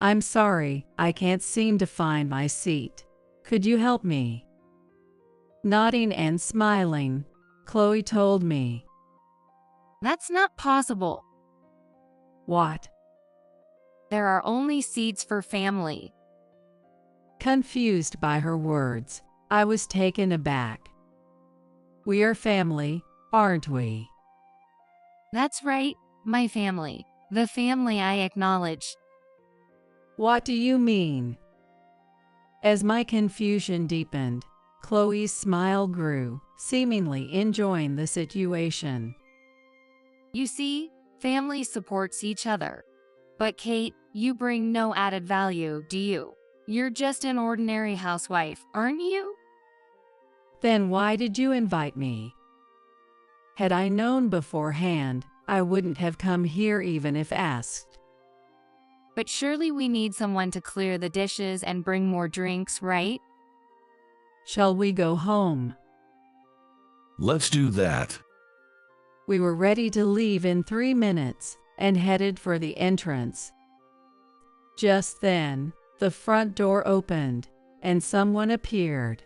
I'm sorry, I can't seem to find my seat. Could you help me? Nodding and smiling, Chloe told me. That's not possible. What? There are only seats for family. Confused by her words, I was taken aback. We are family, aren't we? That's right, my family. The family I acknowledge. What do you mean? As my confusion deepened, Chloe's smile grew, seemingly enjoying the situation. You see, family supports each other. But Kate, you bring no added value, do you? You're just an ordinary housewife, aren't you? Then why did you invite me? Had I known beforehand, I wouldn't have come here even if asked. But surely we need someone to clear the dishes and bring more drinks, right? Shall we go home? Let's do that. We were ready to leave in 3 minutes and headed for the entrance. Just then, the front door opened and someone appeared.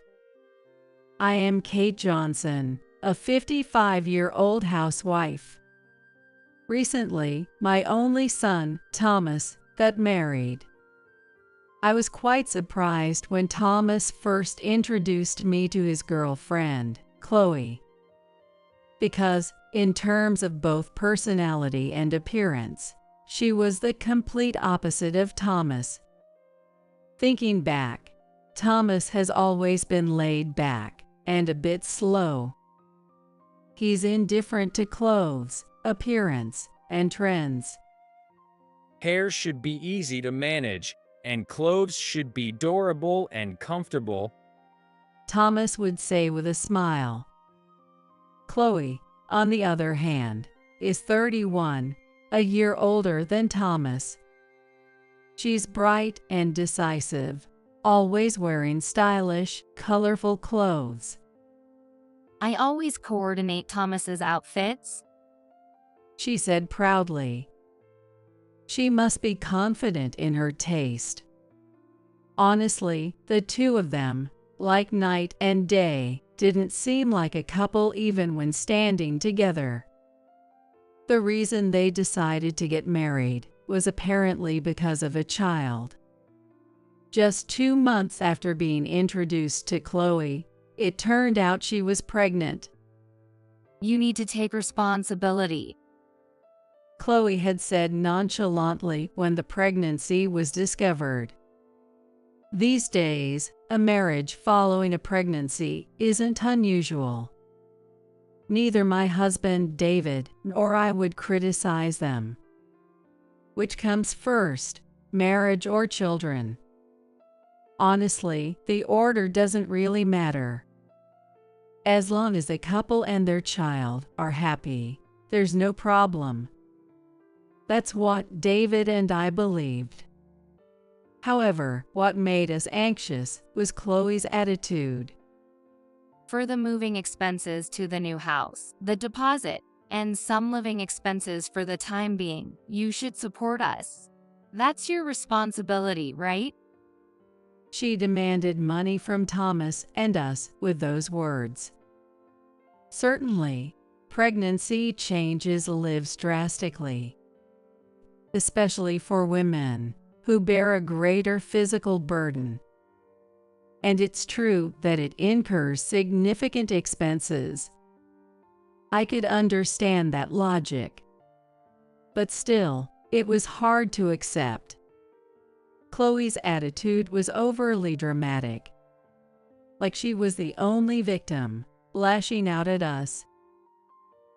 I am Kate Johnson, a 55-year-old housewife. Recently, my only son, Thomas, got married. I was quite surprised when Thomas first introduced me to his girlfriend, Chloe, because, in terms of both personality and appearance, she was the complete opposite of Thomas. Thinking back, Thomas has always been laid back and a bit slow. He's indifferent to clothes, appearance, and trends. Hair should be easy to manage, and clothes should be durable and comfortable, Thomas would say with a smile. Chloe, on the other hand, is 31, a year older than Thomas. She's bright and decisive, always wearing stylish, colorful clothes. I always coordinate Thomas's outfits. She said proudly. She must be confident in her taste. Honestly, the two of them, like night and day, didn't seem like a couple even when standing together. The reason they decided to get married was apparently because of a child. Just 2 months after being introduced to Chloe, it turned out she was pregnant. You need to take responsibility. Chloe had said nonchalantly when the pregnancy was discovered. These days, a marriage following a pregnancy isn't unusual. Neither my husband, David, nor I would criticize them. Which comes first, marriage or children? Honestly, the order doesn't really matter. As long as the couple and their child are happy, there's no problem. That's what David and I believed. However, what made us anxious was Chloe's attitude. For the moving expenses to the new house, the deposit, and some living expenses for the time being, you should support us. That's your responsibility, right? She demanded money from Thomas and us with those words. Certainly, pregnancy changes lives drastically, especially for women who bear a greater physical burden. And it's true that it incurs significant expenses. I could understand that logic. But still, it was hard to accept. Chloe's attitude was overly dramatic, like she was the only victim, lashing out at us.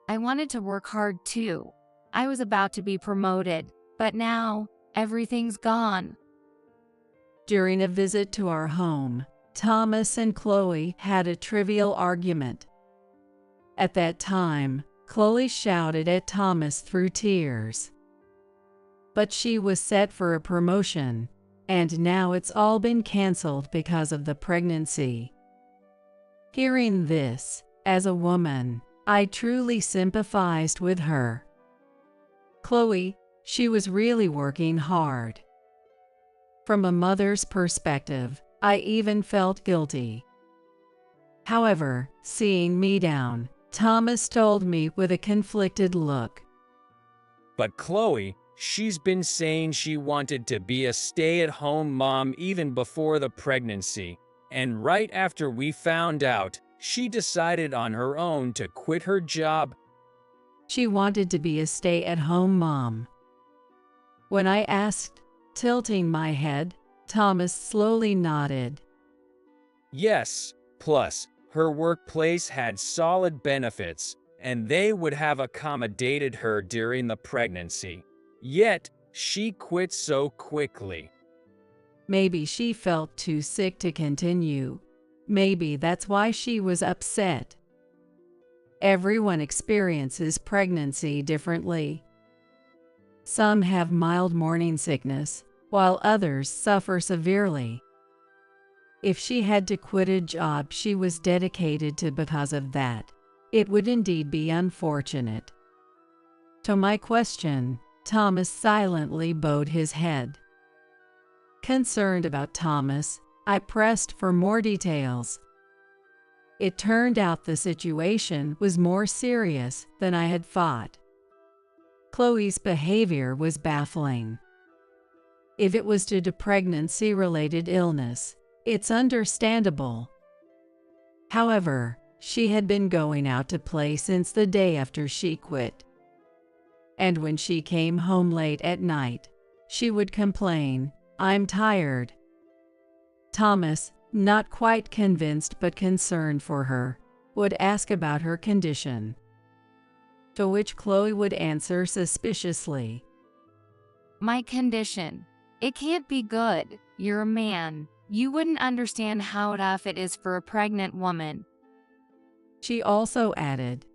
I wanted to work hard too. I was about to be promoted, but now, everything's gone. During a visit to our home, Thomas and Chloe had a trivial argument. At that time, Chloe shouted at Thomas through tears. But she was set for a promotion, and now it's all been canceled because of the pregnancy. Hearing this, as a woman, I truly sympathized with her. Chloe, she was really working hard. From a mother's perspective, I even felt guilty. However, seeing me down, Thomas told me with a conflicted look. But Chloe, she's been saying she wanted to be a stay-at-home mom even before the pregnancy, and right after we found out, she decided on her own to quit her job. She wanted to be a stay-at-home mom. When I asked, tilting my head, Thomas slowly nodded. Yes, plus, her workplace had solid benefits, and they would have accommodated her during the pregnancy. Yet, she quit so quickly. Maybe she felt too sick to continue. Maybe that's why she was upset. Everyone experiences pregnancy differently. Some have mild morning sickness, while others suffer severely. If she had to quit a job she was dedicated to because of that, it would indeed be unfortunate. To my question, Thomas silently bowed his head. Concerned about Thomas, I pressed for more details. It turned out the situation was more serious than I had thought. Chloe's behavior was baffling. If it was due to pregnancy-related illness, it's understandable. However, she had been going out to play since the day after she quit. And when she came home late at night, she would complain, "I'm tired." Thomas, not quite convinced but concerned for her, would ask about her condition. To which Chloe would answer suspiciously, My condition. It can't be good. You're a man. You wouldn't understand how tough it is for a pregnant woman. She also added,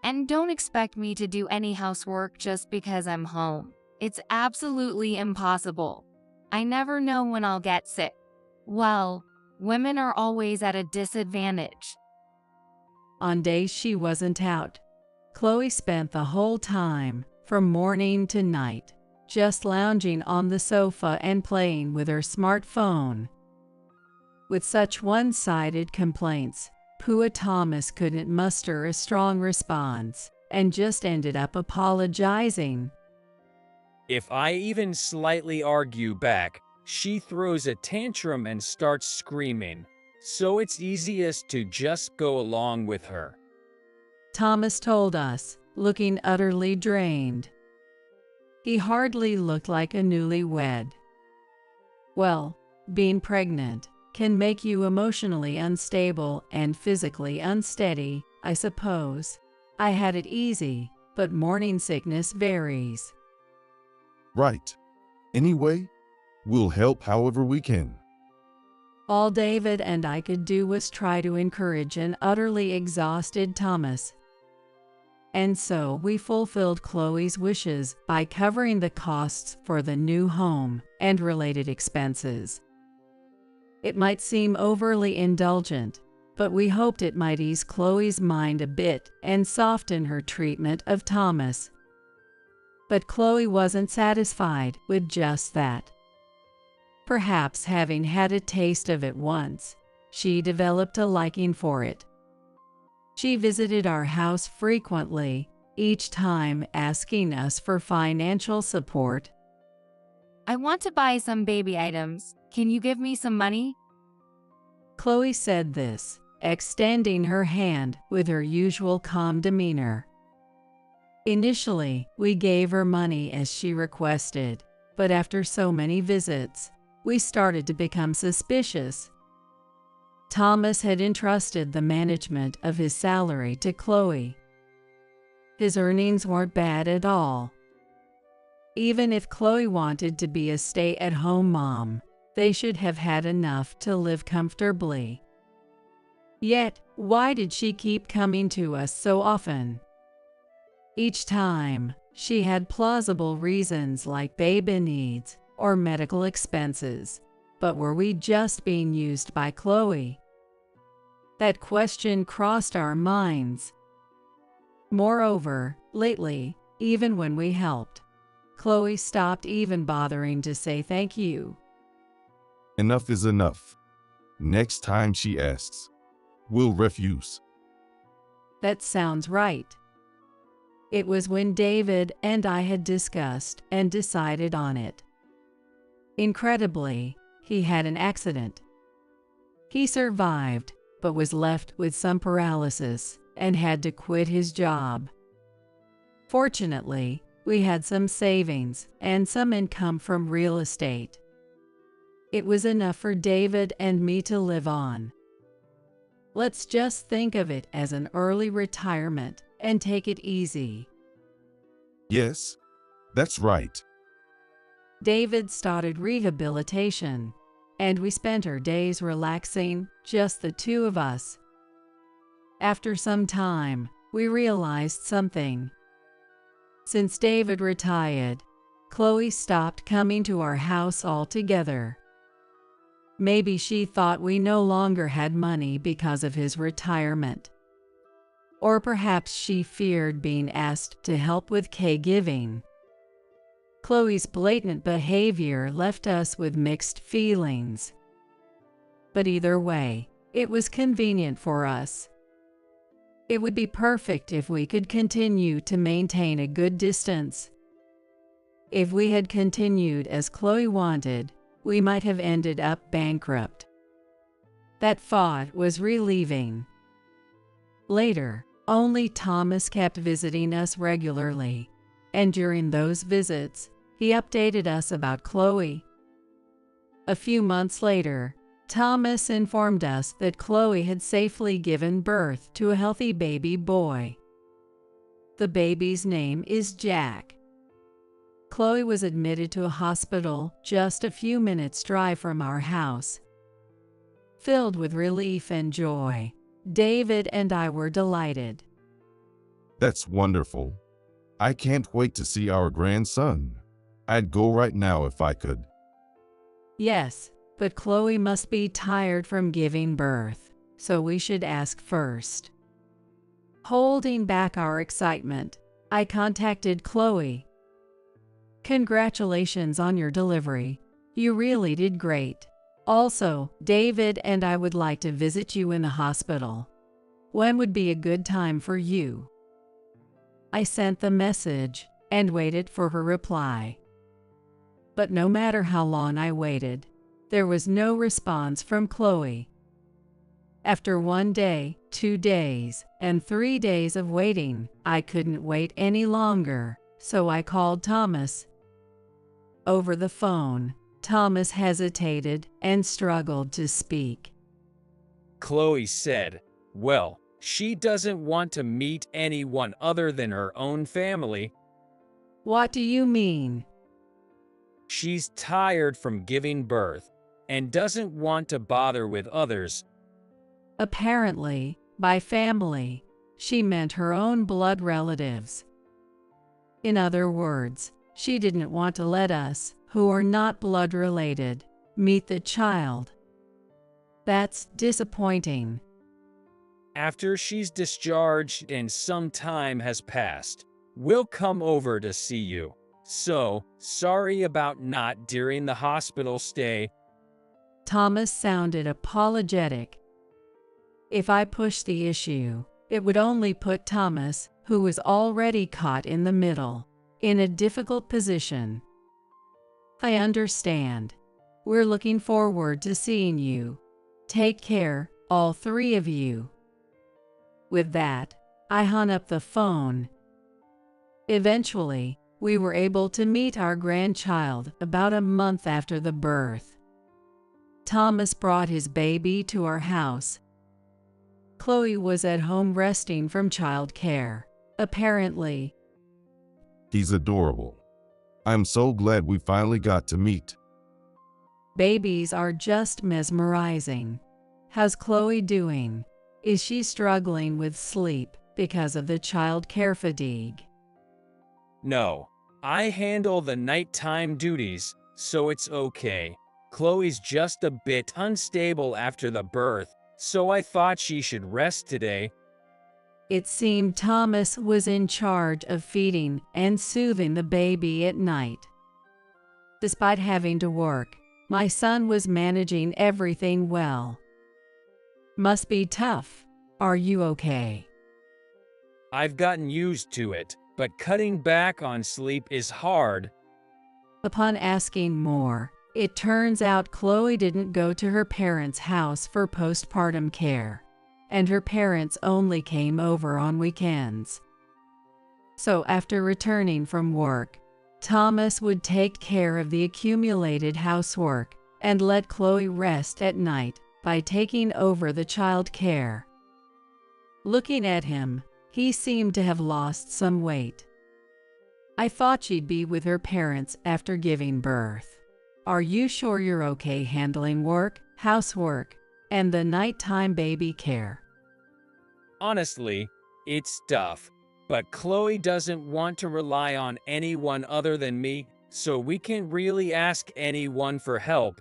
And don't expect me to do any housework just because I'm home. It's absolutely impossible. I never know when I'll get sick. Well, women are always at a disadvantage. On days she wasn't out, Chloe spent the whole time, from morning to night, just lounging on the sofa and playing with her smartphone. With such one-sided complaints, Pua Thomas couldn't muster a strong response and just ended up apologizing. If I even slightly argue back, she throws a tantrum and starts screaming, so it's easiest to just go along with her. Thomas told us, looking utterly drained. He hardly looked like a newlywed. Well, being pregnant can make you emotionally unstable and physically unsteady, I suppose. I had it easy, but morning sickness varies. Right. Anyway, we'll help however we can. All David and I could do was try to encourage an utterly exhausted Thomas. And so we fulfilled Chloe's wishes by covering the costs for the new home and related expenses. It might seem overly indulgent, but we hoped it might ease Chloe's mind a bit and soften her treatment of Thomas. But Chloe wasn't satisfied with just that. Perhaps having had a taste of it once, she developed a liking for it. She visited our house frequently, each time asking us for financial support. I want to buy some baby items. Can you give me some money? Chloe said this, extending her hand with her usual calm demeanor. Initially, we gave her money as she requested, but after so many visits, we started to become suspicious. Thomas had entrusted the management of his salary to Chloe. His earnings weren't bad at all. Even if Chloe wanted to be a stay-at-home mom, they should have had enough to live comfortably. Yet, why did she keep coming to us so often? Each time, she had plausible reasons like baby needs or medical expenses. But were we just being used by Chloe? That question crossed our minds. Moreover, lately, even when we helped, Chloe stopped even bothering to say thank you. Enough is enough. Next time she asks, we'll refuse. That sounds right. It was when David and I had discussed and decided on it. Incredibly, he had an accident. He survived, but was left with some paralysis and had to quit his job. Fortunately, we had some savings and some income from real estate. It was enough for David and me to live on. Let's just think of it as an early retirement and take it easy. Yes, that's right. David started rehabilitation, and we spent our days relaxing, just the two of us. After some time, we realized something. Since David retired, Chloe stopped coming to our house altogether. Maybe she thought we no longer had money because of his retirement. Or perhaps she feared being asked to help with caregiving. Chloe's blatant behavior left us with mixed feelings. But either way, it was convenient for us. It would be perfect if we could continue to maintain a good distance. If we had continued as Chloe wanted, we might have ended up bankrupt. That thought was relieving. Later, only Thomas kept visiting us regularly, and during those visits, he updated us about Chloe. A few months later, Thomas informed us that Chloe had safely given birth to a healthy baby boy. The baby's name is Jack. Chloe was admitted to a hospital just a few minutes' drive from our house. Filled with relief and joy, David and I were delighted. That's wonderful. I can't wait to see our grandson. I'd go right now if I could. Yes, but Chloe must be tired from giving birth, so we should ask first. Holding back our excitement, I contacted Chloe. Congratulations on your delivery. You really did great. Also, David and I would like to visit you in the hospital. When would be a good time for you? I sent the message and waited for her reply. But no matter how long I waited, there was no response from Chloe. After 1 day, 2 days, and 3 days of waiting, I couldn't wait any longer, so I called Thomas. Over the phone, Thomas hesitated and struggled to speak. Chloe said, well, she doesn't want to meet anyone other than her own family. What do you mean? She's tired from giving birth and doesn't want to bother with others. Apparently, by family, she meant her own blood relatives. In other words, she didn't want to let us, who are not blood related, meet the child. That's disappointing. After she's discharged and some time has passed, we'll come over to see you. So, sorry about not during the hospital stay. Thomas sounded apologetic. If I pushed the issue, it would only put Thomas, who was already caught in the middle, in a difficult position. I understand. We're looking forward to seeing you. Take care, all three of you. With that, I hung up the phone. Eventually, we were able to meet our grandchild about a month after the birth. Thomas brought his baby to our house. Chloe was at home resting from child care, apparently. He's adorable. I'm so glad we finally got to meet. Babies are just mesmerizing. How's Chloe doing? Is she struggling with sleep because of the child care fatigue? No, I handle the nighttime duties, so it's okay. Chloe's just a bit unstable after the birth, so I thought she should rest today. It seemed Thomas was in charge of feeding and soothing the baby at night. Despite having to work, My son was managing everything well. Must be tough. Are you okay? I've gotten used to it, but cutting back on sleep is hard. Upon asking more, it turns out Chloe didn't go to her parents' house for postpartum care, and her parents only came over on weekends. So after returning from work, Thomas would take care of the accumulated housework and let Chloe rest at night by taking over the child care. Looking at him, he seemed to have lost some weight. I thought she'd be with her parents after giving birth. Are you sure you're okay handling work, housework, and the nighttime baby care? Honestly, it's tough, but Chloe doesn't want to rely on anyone other than me, so we can't really ask anyone for help.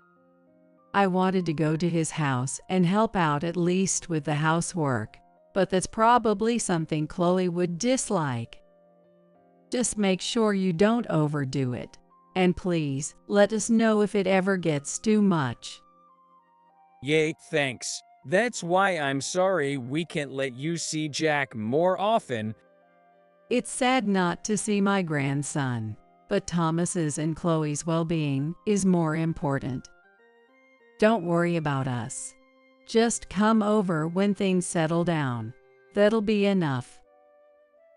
I wanted to go to his house and help out at least with the housework, but that's probably something Chloe would dislike. Just make sure you don't overdo it, and please let us know if it ever gets too much. Yay, thanks. That's why I'm sorry we can't let you see Jack more often. It's sad not to see my grandson, but Thomas's and Chloe's well-being is more important. Don't worry about us. Just come over when things settle down. That'll be enough.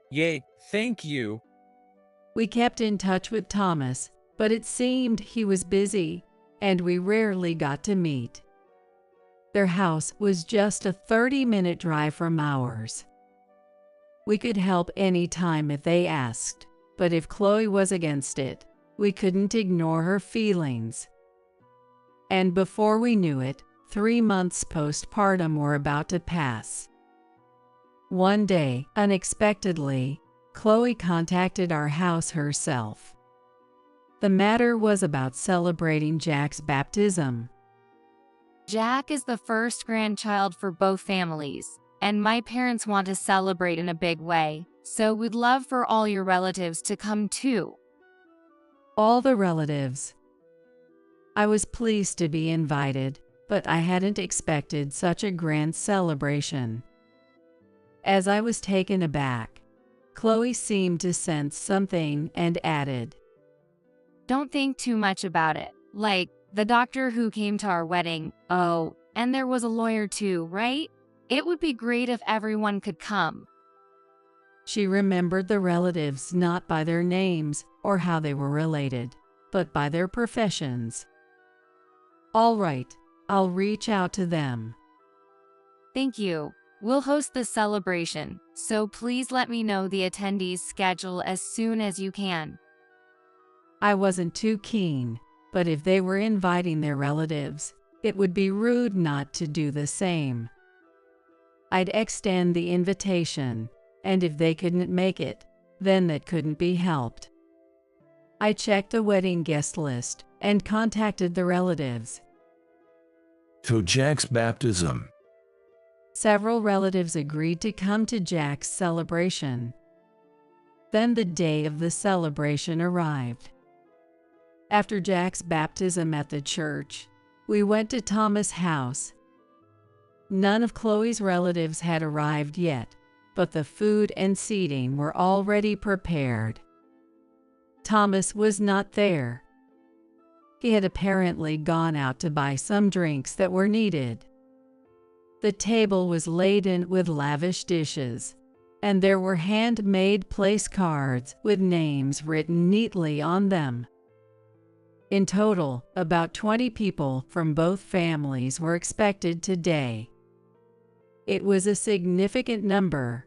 Yay, thank you. We kept in touch with Thomas, but it seemed he was busy, and we rarely got to meet. Their house was just a 30-minute drive from ours. We could help any time if they asked, but if Chloe was against it, we couldn't ignore her feelings. And before we knew it, 3 months postpartum were about to pass. One day, unexpectedly, Chloe contacted our house herself. The matter was about celebrating Jack's baptism. Jack is the first grandchild for both families, and my parents want to celebrate in a big way, so we'd love for all your relatives to come too. All the relatives. I was pleased to be invited, but I hadn't expected such a grand celebration. As I was taken aback, Chloe seemed to sense something and added, Don't think too much about it. Like, the doctor who came to our wedding, oh, and there was a lawyer too, right? It would be great if everyone could come. She remembered the relatives not by their names or how they were related, but by their professions. All right, I'll reach out to them. Thank you. We'll host the celebration, so please let me know the attendees' schedule as soon as you can. I wasn't too keen, but if they were inviting their relatives, it would be rude not to do the same. I'd extend the invitation, and if they couldn't make it, then that couldn't be helped. I checked the wedding guest list and contacted the relatives. To Jack's baptism. Several relatives agreed to come to Jack's celebration. Then the day of the celebration arrived. After Jack's baptism at the church, we went to Thomas' house. None of Chloe's relatives had arrived yet, but the food and seating were already prepared. Thomas was not there. He had apparently gone out to buy some drinks that were needed. The table was laden with lavish dishes, and there were handmade place cards with names written neatly on them. In total, about 20 people from both families were expected today. It was a significant number.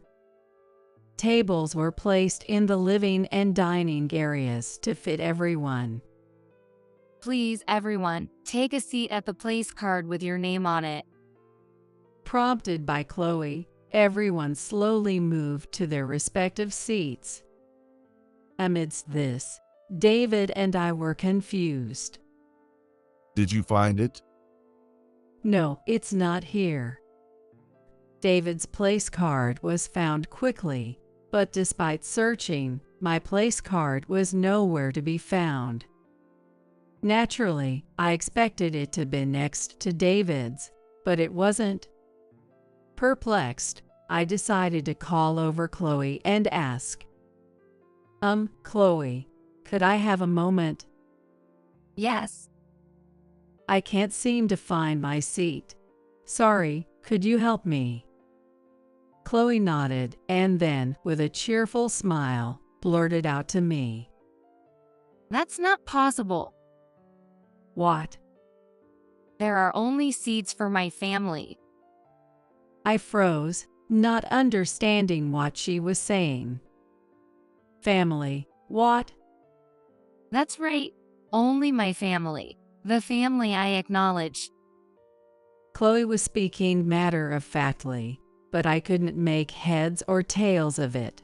Tables were placed in the living and dining areas to fit everyone. Please, everyone, take a seat at the place card with your name on it. Prompted by Chloe, everyone slowly moved to their respective seats. Amidst this, David and I were confused. Did you find it? No, it's not here. David's place card was found quickly, but despite searching, my place card was nowhere to be found. Naturally, I expected it to be next to David's, but it wasn't. Perplexed, I decided to call over Chloe and ask, Chloe, could I have a moment? Yes. I can't seem to find my seat. Sorry, could you help me? Chloe nodded and then, with a cheerful smile, blurted out to me, That's not possible. What? There are only seats for my family. I froze, not understanding what she was saying. Family, what? That's right. Only my family. The family I acknowledge. Chloe was speaking matter-of-factly, but I couldn't make heads or tails of it.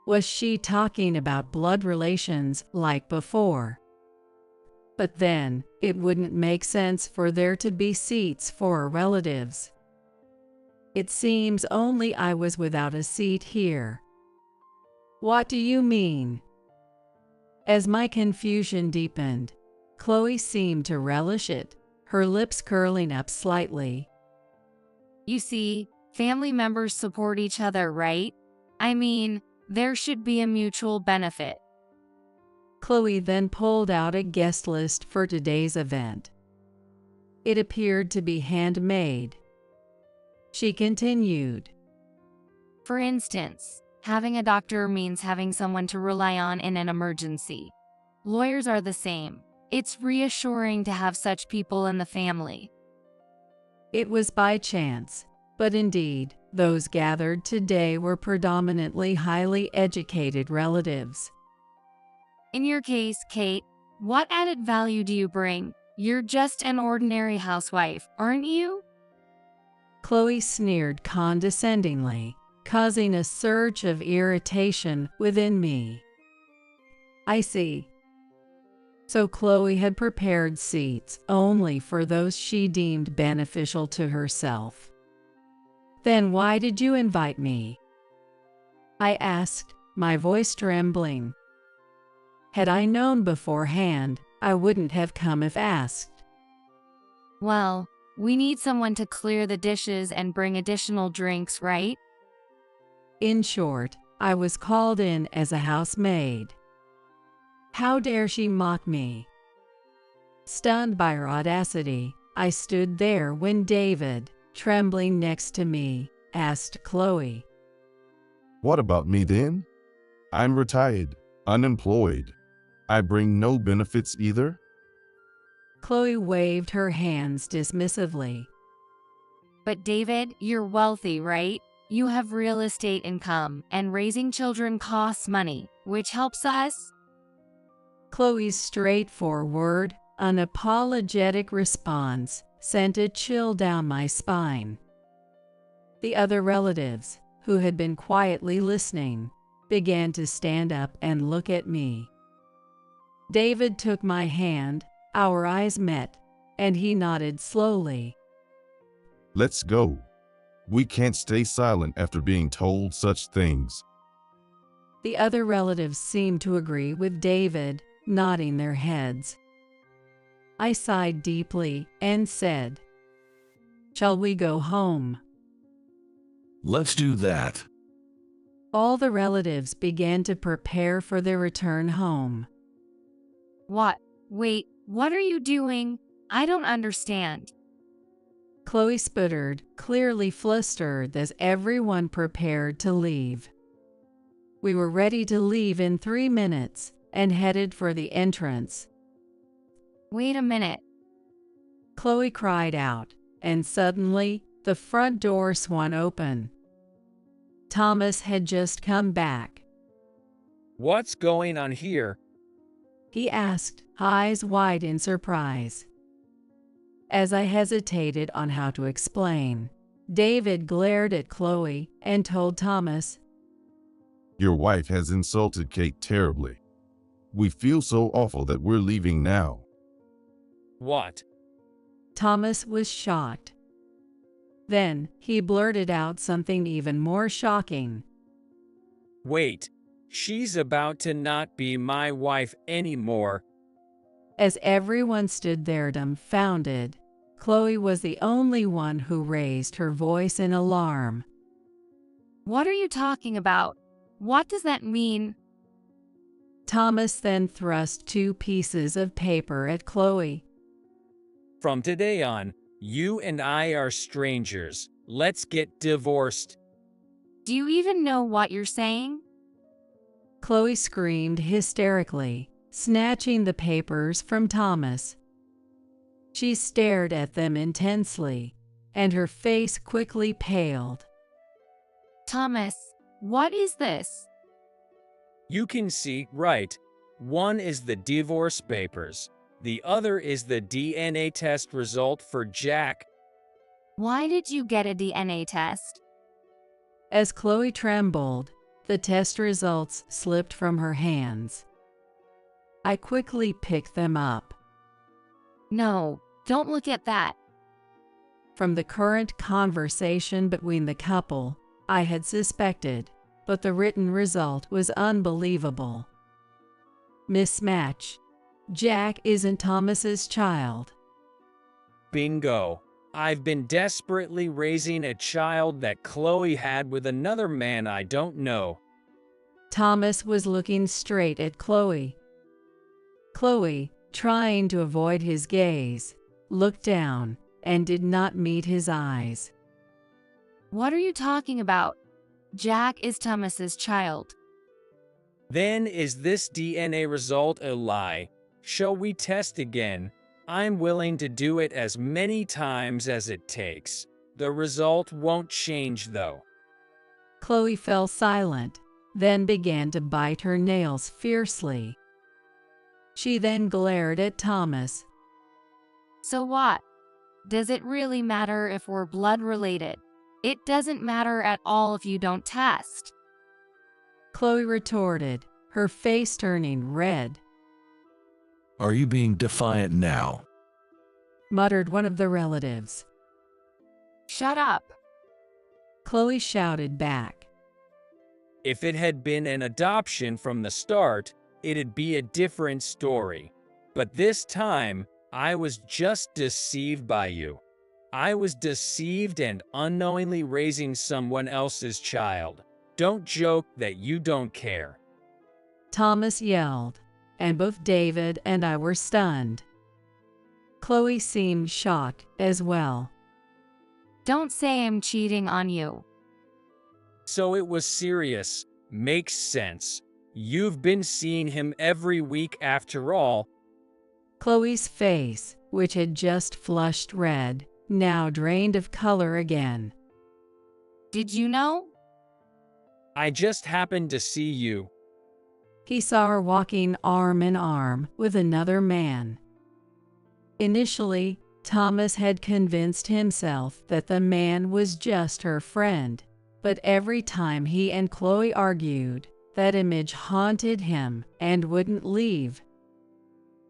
Was she talking about blood relations like before? But then, it wouldn't make sense for there to be seats for relatives. It seems only I was without a seat here. What do you mean? As my confusion deepened, Chloe seemed to relish it, her lips curling up slightly. You see, family members support each other, right? I mean, there should be a mutual benefit. Chloe then pulled out a guest list for today's event. It appeared to be handmade. She continued, For instance, having a doctor means having someone to rely on in an emergency. Lawyers are the same. It's reassuring to have such people in the family. It was by chance, but indeed, those gathered today were predominantly highly educated relatives. In your case, Kate, what added value do you bring? You're just an ordinary housewife, aren't you? Chloe sneered condescendingly, causing a surge of irritation within me. I see. So Chloe had prepared seats only for those she deemed beneficial to herself. Then why did you invite me? I asked, my voice trembling. Had I known beforehand, I wouldn't have come if asked. Well, we need someone to clear the dishes and bring additional drinks, right? In short, I was called in as a housemaid. How dare she mock me? Stunned by her audacity, I stood there when David, trembling next to me, asked Chloe, What about me then? I'm retired, unemployed. I bring no benefits either. Chloe waved her hands dismissively. But David, you're wealthy, right? You have real estate income, and raising children costs money, which helps us. Chloe's straightforward, unapologetic response sent a chill down my spine. The other relatives, who had been quietly listening, began to stand up and look at me. David took my hand, our eyes met, and he nodded slowly. Let's go. We can't stay silent after being told such things. The other relatives seemed to agree with David, nodding their heads. I sighed deeply and said, Shall we go home? Let's do that. All the relatives began to prepare for their return home. What? Wait, what are you doing? I don't understand. Chloe sputtered, clearly flustered as everyone prepared to leave. We were ready to leave in 3 minutes and headed for the entrance. Wait a minute. Chloe cried out, and suddenly, the front door swung open. Thomas had just come back. What's going on here? He asked, eyes wide in surprise. As I hesitated on how to explain, David glared at Chloe and told Thomas, Your wife has insulted Kate terribly. We feel so awful that we're leaving now. What? Thomas was shocked. Then, he blurted out something even more shocking. Wait, she's about to not be my wife anymore. As everyone stood there dumbfounded, Chloe was the only one who raised her voice in alarm. What are you talking about? What does that mean? Thomas then thrust 2 pieces of paper at Chloe. From today on, you and I are strangers. Let's get divorced. Do you even know what you're saying? Chloe screamed hysterically, snatching the papers from Thomas. She stared at them intensely, and her face quickly paled. Thomas, what is this? You can see, right? One is the divorce papers. The other is the DNA test result for Jack. Why did you get a DNA test? As Chloe trembled, the test results slipped from her hands. I quickly picked them up. No, don't look at that. From the current conversation between the couple, I had suspected, but the written result was unbelievable. Mismatch. Jack isn't Thomas's child. Bingo. I've been desperately raising a child that Chloe had with another man I don't know. Thomas was looking straight at Chloe. Chloe, trying to avoid his gaze, looked down and did not meet his eyes. What are you talking about? Jack is Thomas's child. Then is this DNA result a lie? Shall we test again? I'm willing to do it as many times as it takes. The result won't change though. Chloe fell silent, then began to bite her nails fiercely. She then glared at Thomas. So what? Does it really matter if we're blood related? It doesn't matter at all if you don't test. Chloe retorted, her face turning red. Are you being defiant now? Muttered one of the relatives. Shut up. Chloe shouted back. If it had been an adoption from the start, it'd be a different story. But this time, I was just deceived by you. I was deceived and unknowingly raising someone else's child. Don't joke that you don't care. Thomas yelled, and both David and I were stunned. Chloe seemed shocked as well. Don't say I'm cheating on you. So it was serious. Makes sense. You've been seeing him every week after all. Chloe's face, which had just flushed red, now drained of color again. Did you know? I just happened to see you. He saw her walking arm in arm with another man. Initially, Thomas had convinced himself that the man was just her friend, but every time he and Chloe argued, that image haunted him and wouldn't leave.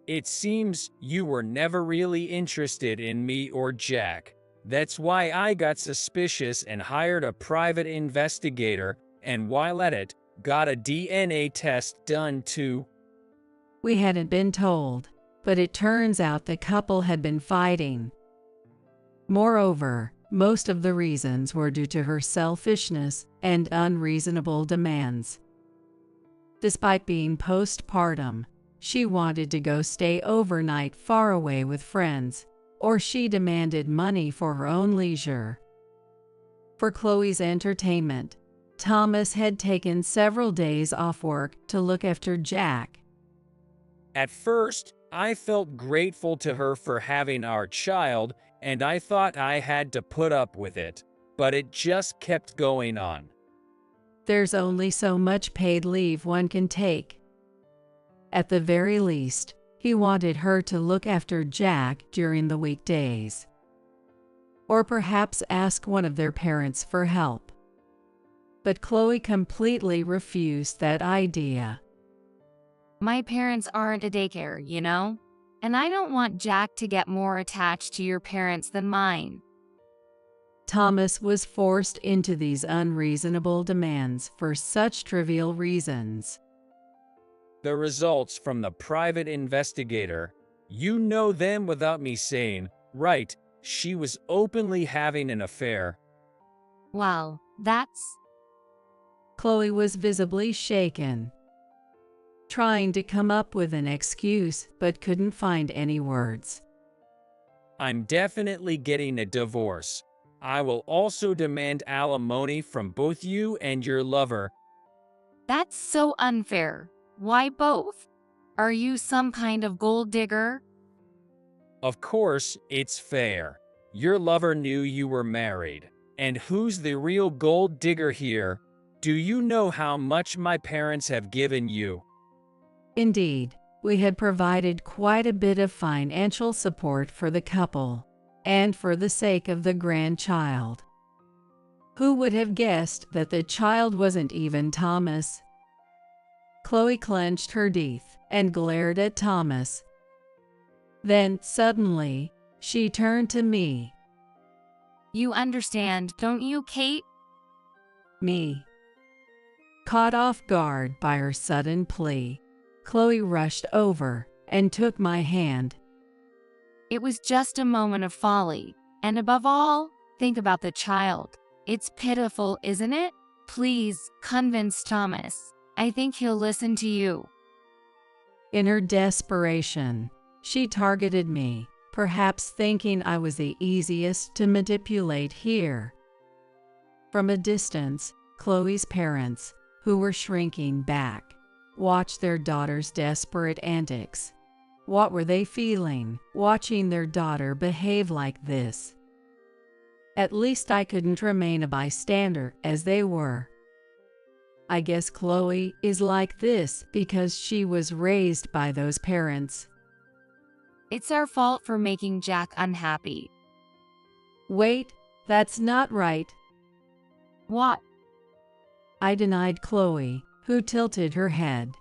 It seems you were never really interested in me or Jack. That's why I got suspicious and hired a private investigator, and while at it, got a DNA test done too. We hadn't been told, but it turns out the couple had been fighting. Moreover, most of the reasons were due to her selfishness and unreasonable demands. Despite being postpartum, she wanted to go stay overnight far away with friends, or she demanded money for her own leisure. For Chloe's entertainment, Thomas had taken several days off work to look after Jack. At first, I felt grateful to her for having our child, and I thought I had to put up with it, but it just kept going on. There's only so much paid leave one can take. At the very least, he wanted her to look after Jack during the weekdays. Or perhaps ask one of their parents for help. But Chloe completely refused that idea. My parents aren't a daycare, you know? And I don't want Jack to get more attached to your parents than mine. Thomas was forced into these unreasonable demands for such trivial reasons. The results from the private investigator, You know them without me saying, right? She was openly having an affair. Well, that's... Chloe was visibly shaken, trying to come up with an excuse but couldn't find any words. I'm definitely getting a divorce. I will also demand alimony from both you and your lover. That's so unfair. Why both? Are you some kind of gold digger? Of course, it's fair. Your lover knew you were married. And who's the real gold digger here? Do you know how much my parents have given you? Indeed, we had provided quite a bit of financial support for the couple, and for the sake of the grandchild. Who would have guessed that the child wasn't even Thomas? Chloe clenched her teeth and glared at Thomas. Then, suddenly, she turned to me. You understand, don't you, Kate? Me. Caught off guard by her sudden plea, Chloe rushed over and took my hand. It was just a moment of folly. And above all, think about the child. It's pitiful, isn't it? Please, convince Thomas. I think he'll listen to you. In her desperation, she targeted me, perhaps thinking I was the easiest to manipulate here. From a distance, Chloe's parents, who were shrinking back, watched their daughter's desperate antics. What were they feeling, watching their daughter behave like this? At least I couldn't remain a bystander as they were. I guess Chloe is like this because she was raised by those parents. It's our fault for making Jack unhappy. Wait, that's not right. What? I denied Chloe, who tilted her head.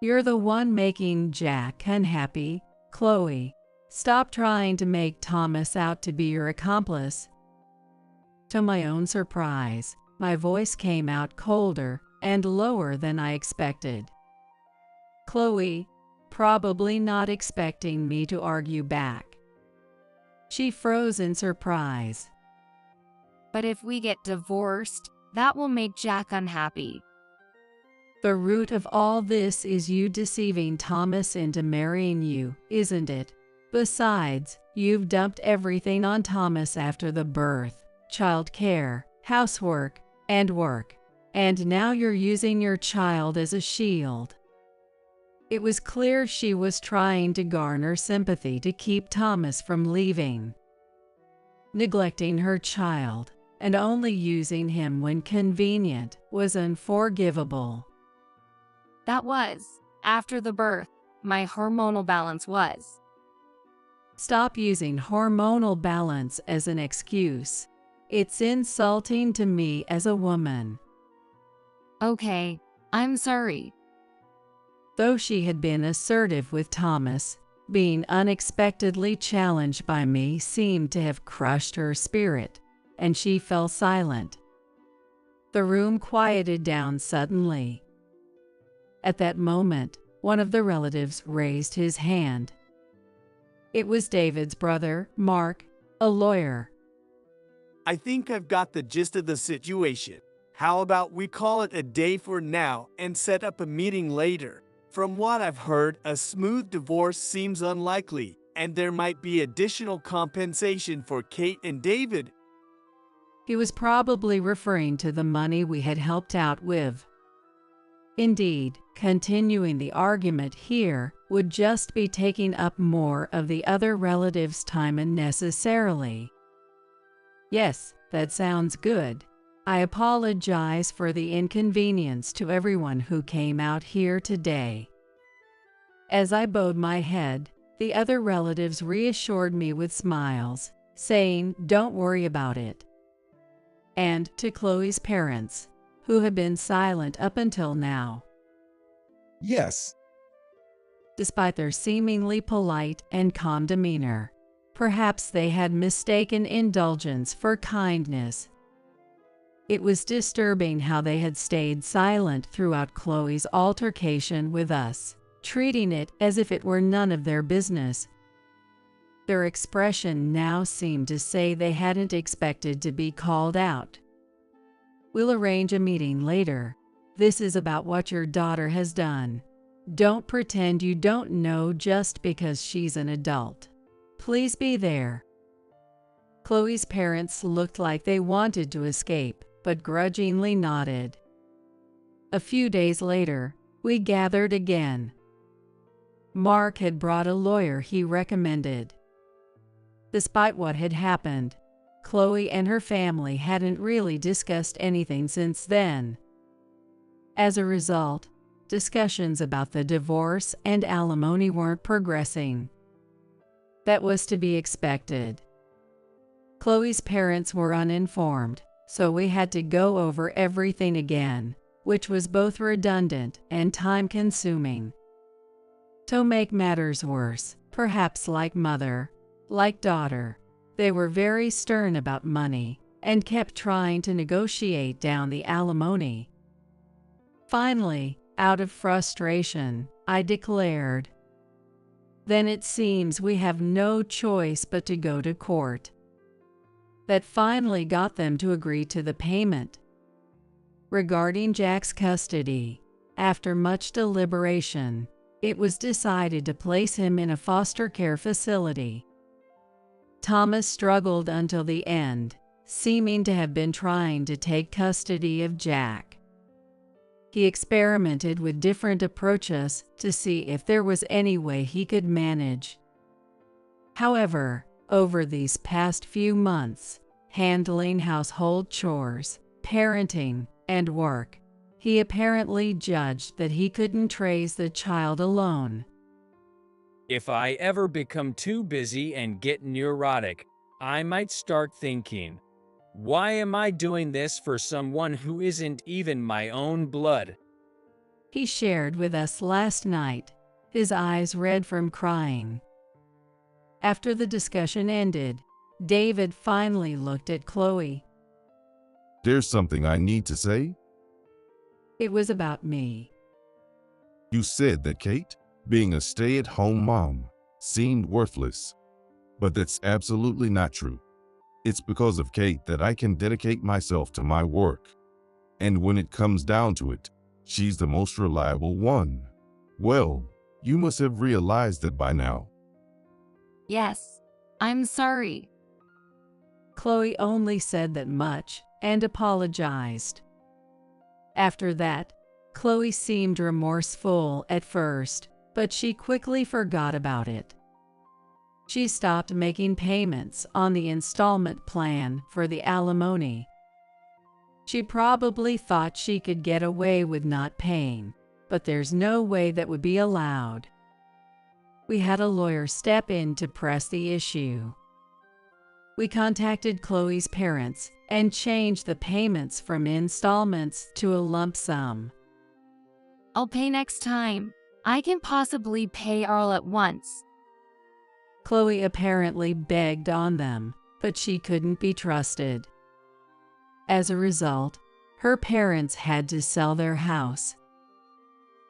You're the one making Jack unhappy, Chloe. Stop trying to make Thomas out to be your accomplice. To my own surprise, my voice came out colder and lower than I expected. Chloe, probably not expecting me to argue back. She froze in surprise. But if we get divorced, that will make Jack unhappy. The root of all this is you deceiving Thomas into marrying you, isn't it? Besides, you've dumped everything on Thomas after the birth, child care, housework, and work, and now you're using your child as a shield. It was clear she was trying to garner sympathy to keep Thomas from leaving. Neglecting her child and only using him when convenient was unforgivable. That was, after the birth, my hormonal balance was. Stop using hormonal balance as an excuse. It's insulting to me as a woman. Okay, I'm sorry. Though she had been assertive with Thomas, being unexpectedly challenged by me seemed to have crushed her spirit, and she fell silent. The room quieted down suddenly. At that moment, one of the relatives raised his hand. It was David's brother, Mark, a lawyer. I think I've got the gist of the situation. How about we call it a day for now and set up a meeting later? From what I've heard, a smooth divorce seems unlikely, and there might be additional compensation for Kate and David. He was probably referring to the money we had helped out with. Indeed, continuing the argument here would just be taking up more of the other relatives' time unnecessarily. Yes, that sounds good. I apologize for the inconvenience to everyone who came out here today. As I bowed my head, the other relatives reassured me with smiles, saying, "Don't worry about it." And to Chloe's parents, who had been silent up until now. Yes. Despite their seemingly polite and calm demeanor, perhaps they had mistaken indulgence for kindness. It was disturbing how they had stayed silent throughout Chloe's altercation with us. treating it as if it were none of their business. Their expression now seemed to say they hadn't expected to be called out. "We'll arrange a meeting later. This is about what your daughter has done. Don't pretend you don't know just because she's an adult. Please be there." Chloe's parents looked like they wanted to escape, but grudgingly nodded. A few days later, we gathered again. Mark had brought a lawyer he recommended. Despite what had happened, Chloe and her family hadn't really discussed anything since then. As a result, discussions about the divorce and alimony weren't progressing. That was to be expected. Chloe's parents were uninformed, so we had to go over everything again, which was both redundant and time-consuming. To make matters worse, perhaps like mother, like daughter, they were very stern about money and kept trying to negotiate down the alimony. Finally, out of frustration, I declared, "Then it seems we have no choice but to go to court." That finally got them to agree to the payment. Regarding Jack's custody, after much deliberation, it was decided to place him in a foster care facility. Thomas struggled until the end, seeming to have been trying to take custody of Jack. He experimented with different approaches to see if there was any way he could manage. However, over these past few months, handling household chores, parenting, and work, he apparently judged that he couldn't raise the child alone. If I ever become too busy and get neurotic, I might start thinking, why am I doing this for someone who isn't even my own blood? He shared with us last night, his eyes red from crying. After the discussion ended, David finally looked at Chloe. There's something I need to say. It was about me. You said that Kate, being a stay-at-home mom, seemed worthless. But that's absolutely not true. It's because of Kate that I can dedicate myself to my work. And when it comes down to it, she's the most reliable one. Well, you must have realized that by now. Yes, I'm sorry. Chloe only said that much and apologized. After that, Chloe seemed remorseful at first, but she quickly forgot about it. She stopped making payments on the installment plan for the alimony. She probably thought she could get away with not paying, but there's no way that would be allowed. We had a lawyer step in to press the issue. We contacted Chloe's parents and changed the payments from installments to a lump sum. I'll pay next time. I can possibly pay all at once. Chloe apparently begged on them, but she couldn't be trusted. As a result, her parents had to sell their house.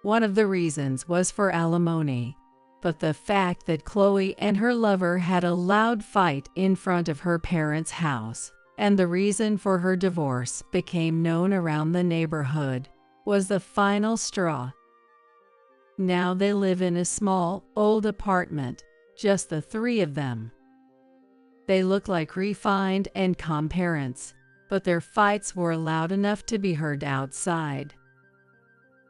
One of the reasons was for alimony, but the fact that Chloe and her lover had a loud fight in front of her parents' house, and the reason for her divorce became known around the neighborhood, was the final straw. Now they live in a small, old apartment, just the three of them. They look like refined and calm parents, but their fights were loud enough to be heard outside.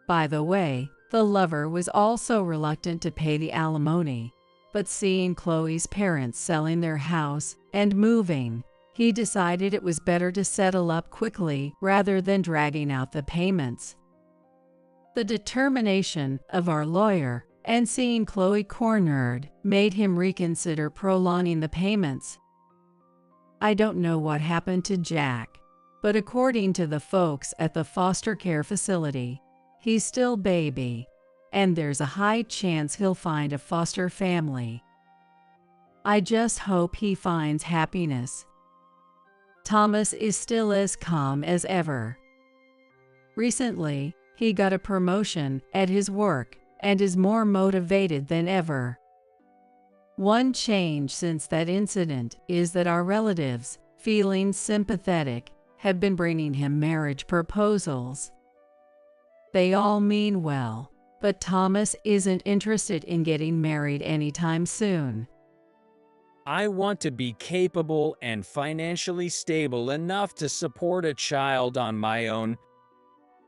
By the way, the lover was also reluctant to pay the alimony, but seeing Chloe's parents selling their house and moving, he decided it was better to settle up quickly rather than dragging out the payments. The determination of our lawyer and seeing Chloe cornered made him reconsider prolonging the payments. I don't know what happened to Jack, but according to the folks at the foster care facility, he's still baby, and there's a high chance he'll find a foster family. I just hope he finds happiness. Thomas is still as calm as ever. Recently, he got a promotion at his work and is more motivated than ever. One change since that incident is that our relatives, feeling sympathetic, have been bringing him marriage proposals. They all mean well, but Thomas isn't interested in getting married anytime soon. I want to be capable and financially stable enough to support a child on my own.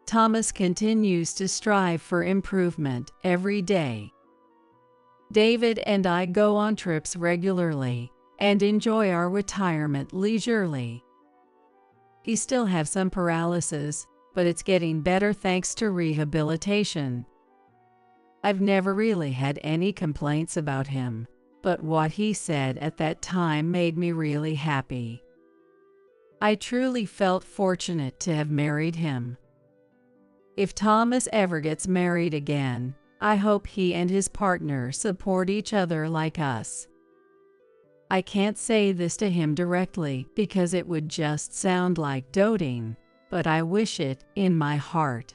Thomas continues to strive for improvement every day. David and I go on trips regularly and enjoy our retirement leisurely. He still has some paralysis, but it's getting better thanks to rehabilitation. I've never really had any complaints about him, but what he said at that time made me really happy. I truly felt fortunate to have married him. If Thomas ever gets married again, I hope he and his partner support each other like us. I can't say this to him directly because it would just sound like doting, but I wish it in my heart.